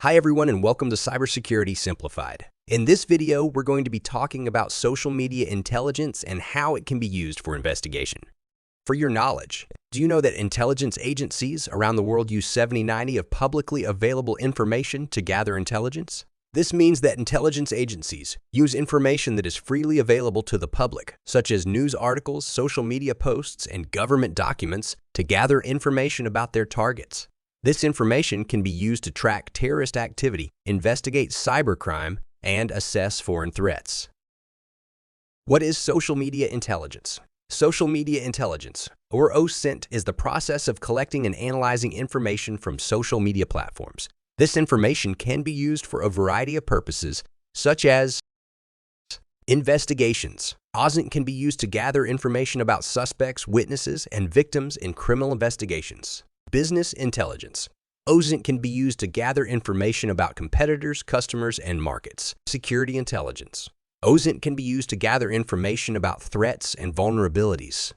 Hi everyone and welcome to Cybersecurity Simplified. In this video, we're going to be talking about social media intelligence and how it can be used for investigation. For your knowledge, do you know that intelligence agencies around the world use 70-90 of publicly available information to gather intelligence? This means that intelligence agencies use information that is freely available to the public, such as news articles, social media posts, and government documents, to gather information about their targets. This information can be used to track terrorist activity, investigate cybercrime, and assess foreign threats. What is social media intelligence? Social media intelligence, or OSINT, is the process of collecting and analyzing information from social media platforms. This information can be used for a variety of purposes, such as investigations. OSINT can be used to gather information about suspects, witnesses, and victims in criminal investigations. Business intelligence. OSINT can be used to gather information about competitors, customers, and markets. Security intelligence. OSINT can be used to gather information about threats and vulnerabilities.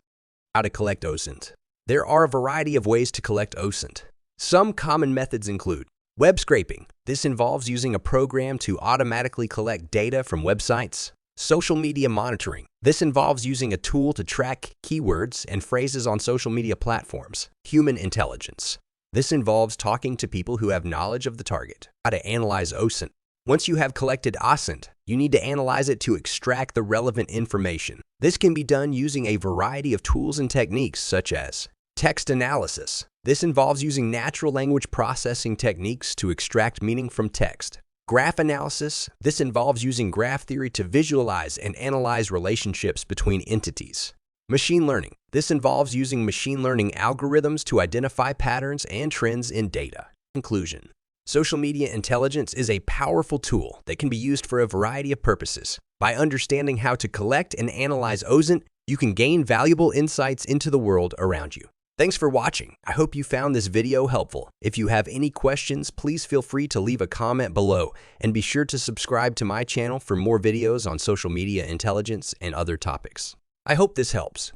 How to collect OSINT. There are a variety of ways to collect OSINT. Some common methods include web scraping. This involves using a program to automatically collect data from websites. Social media monitoring. This involves using a tool to track keywords and phrases on social media platforms. Human intelligence. This involves talking to people who have knowledge of the target. How to analyze OSINT. Once you have collected OSINT, you need to analyze it to extract the relevant information. This can be done using a variety of tools and techniques such as text analysis. This involves using natural language processing techniques to extract meaning from text. Graph analysis. This involves using graph theory to visualize and analyze relationships between entities. Machine learning. This involves using machine learning algorithms to identify patterns and trends in data. Conclusion. Social media intelligence is a powerful tool that can be used for a variety of purposes. By understanding how to collect and analyze OSINT, you can gain valuable insights into the world around you. Thanks for watching. I hope you found this video helpful. If you have any questions, please feel free to leave a comment below and be sure to subscribe to my channel for more videos on social media intelligence and other topics. I hope this helps.